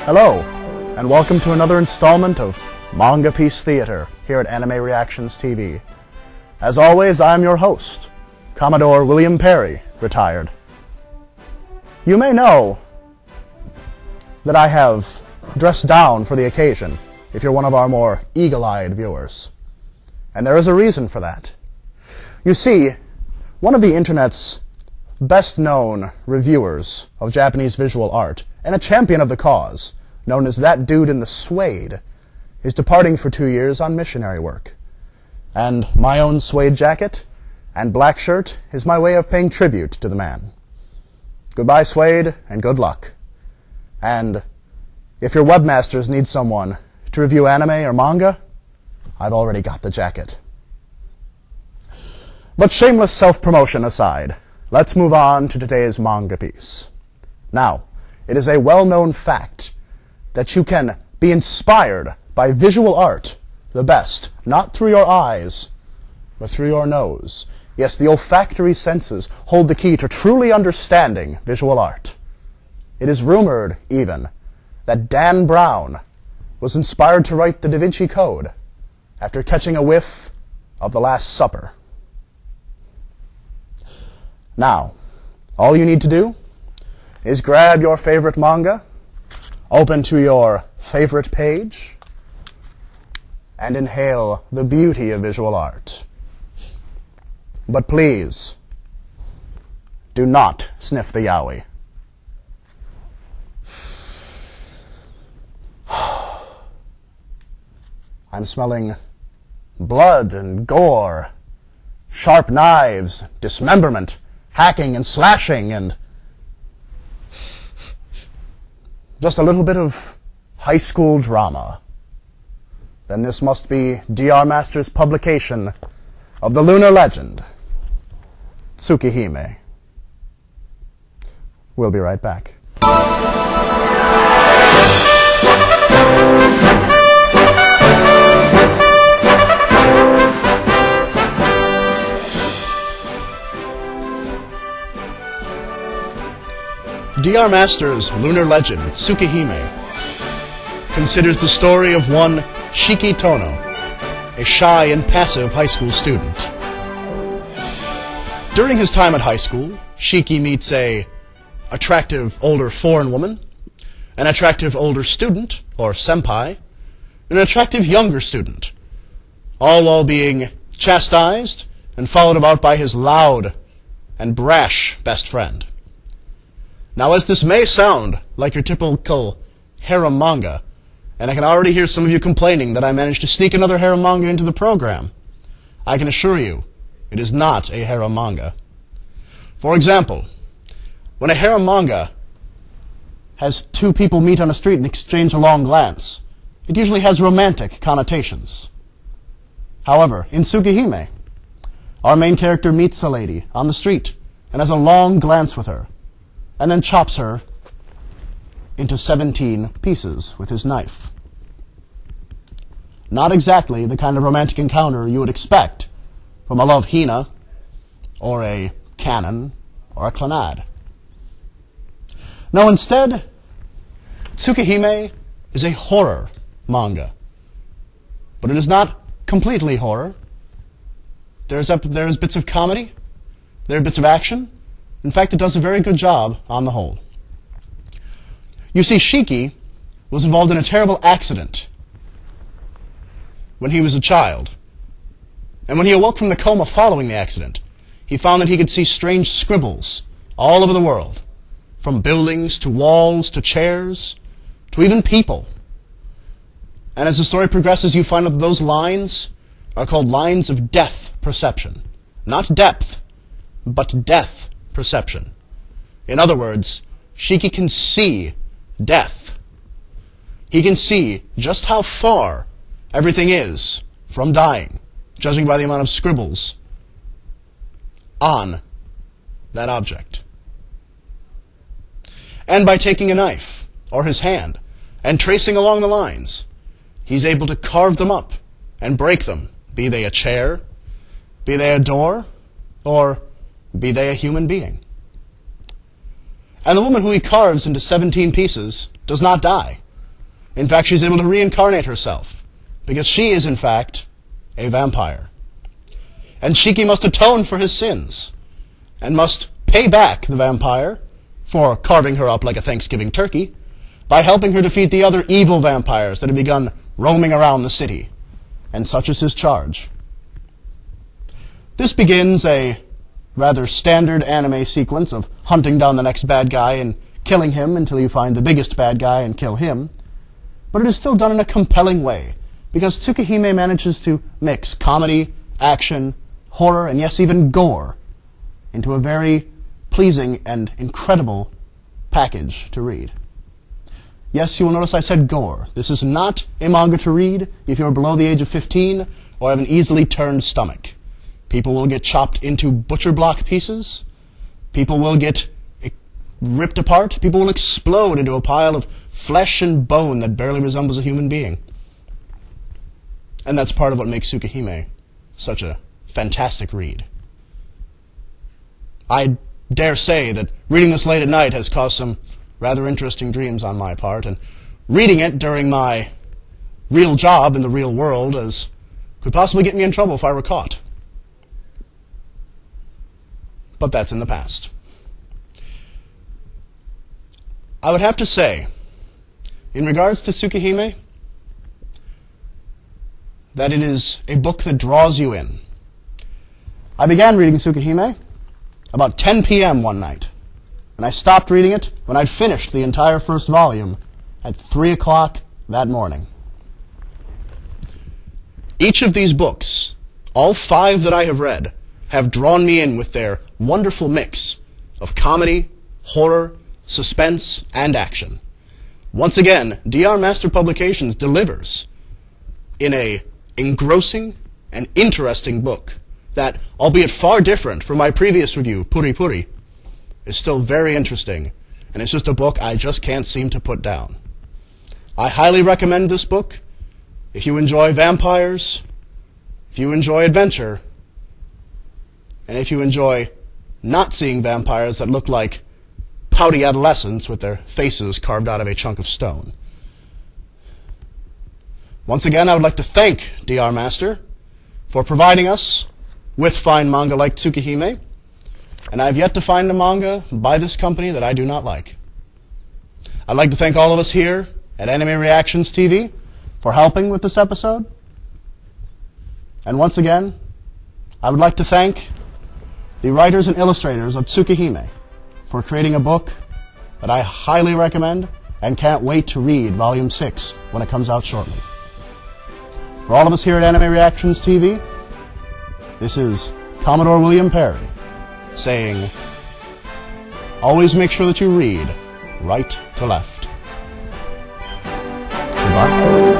Hello, and welcome to another installment of Manga-Piece Theater here at Anime Reactions TV. As always, I'm your host, Commodore William Perry, retired. You may know that I have dressed down for the occasion, if you're one of our more eagle-eyed viewers. And there is a reason for that. You see, one of the internet's best-known reviewers of Japanese visual art, and a champion of the cause, known as That Dude in the Suede, is departing for 2 years on missionary work. And my own suede jacket and black shirt is my way of paying tribute to the man. Goodbye, Suede, and good luck. And if your webmasters need someone to review anime or manga, I've already got the jacket. But shameless self-promotion aside, let's move on to today's manga piece. Now, it is a well-known fact that you can be inspired by visual art the best, not through your eyes, but through your nose. Yes, the olfactory senses hold the key to truly understanding visual art. It is rumored, even, that Dan Brown was inspired to write the Da Vinci Code after catching a whiff of The Last Supper. Now, all you need to do is grab your favorite manga, open to your favorite page, and inhale the beauty of visual art. But please, do not sniff the yaoi. I'm smelling blood and gore, sharp knives, dismemberment, hacking and slashing, and just a little bit of high school drama. Then this must be DrMasters' publication of the lunar legend, Tsukinime. We'll be right back. DrMasters' lunar legend, Tsukinime, considers the story of one Shiki Tono, a shy and passive high school student. During his time at high school, Shiki meets a attractive older foreign woman, an attractive older student, or senpai, and an attractive younger student, all while being chastised and followed about by his loud and brash best friend. Now, as this may sound like your typical harem manga, and I can already hear some of you complaining that I managed to sneak another harem manga into the program, I can assure you it is not a harem manga. For example, when a harem manga has two people meet on a street and exchange a long glance, it usually has romantic connotations. However, in Tsukinime, our main character meets a lady on the street and has a long glance with her, and then chops her into 17 pieces with his knife. Not exactly the kind of romantic encounter you would expect from a love hina, or a canon, or a clanad. No, instead, Tsukinime is a horror manga. But it is not completely horror. There's bits of comedy, there are bits of action. In fact, it does a very good job on the whole. You see, Shiki was involved in a terrible accident when he was a child. And when he awoke from the coma following the accident, he found that he could see strange scribbles all over the world, from buildings to walls to chairs to even people. And as the story progresses, you find out that those lines are called lines of depth perception. Not depth, but depth perception. In other words, Shiki can see death. He can see just how far everything is from dying, judging by the amount of scribbles on that object. And by taking a knife, or his hand, and tracing along the lines, he's able to carve them up and break them, be they a chair, be they a door, or be they a human being. And the woman who he carves into 17 pieces does not die, In fact, she's able to reincarnate herself, because she is, in fact, a vampire. And Shiki must atone for his sins, and must pay back the vampire for carving her up like a Thanksgiving turkey by helping her defeat the other evil vampires that have begun roaming around the city. And such is his charge. This begins a rather standard anime sequence of hunting down the next bad guy and killing him until you find the biggest bad guy and kill him. But it is still done in a compelling way, because Tsukinime manages to mix comedy, action, horror, and yes, even gore into a very pleasing and incredible package to read. Yes, you will notice I said gore. This is not a manga to read if you are below the age of 15 or have an easily turned stomach. People will get chopped into butcher block pieces. People will get ripped apart. People will explode into a pile of flesh and bone that barely resembles a human being. And that's part of what makes Tsukinime such a fantastic read. I dare say that reading this late at night has caused some rather interesting dreams on my part, and reading it during my real job in the real world could possibly get me in trouble if I were caught. But that's in the past. I would have to say, in regards to Tsukinime, that it is a book that draws you in. I began reading Tsukinime about 10 p.m. one night, and I stopped reading it when I'd finished the entire first volume at 3 o'clock that morning. Each of these books, all 5 that I have read, have drawn me in with their wonderful mix of comedy, horror, suspense, and action. Once again, DrMasters Publications delivers in a engrossing and interesting book that, albeit far different from my previous review, Pouier, is still very interesting, and it's just a book I just can't seem to put down. I highly recommend this book if you enjoy vampires, if you enjoy adventure, and if you enjoy not seeing vampires that look like pouty adolescents with their faces carved out of a chunk of stone. Once again, I would like to thank DrMasters for providing us with fine manga like Tsukinime, and I have yet to find a manga by this company that I do not like. I'd like to thank all of us here at Anime Reactions TV for helping with this episode. And once again, I would like to thank the writers and illustrators of Tsukinime for creating a book that I highly recommend and can't wait to read Volume 6 when it comes out shortly. For all of us here at Anime Reactions TV, this is Commodore William Perry saying, always make sure that you read right to left. Goodbye.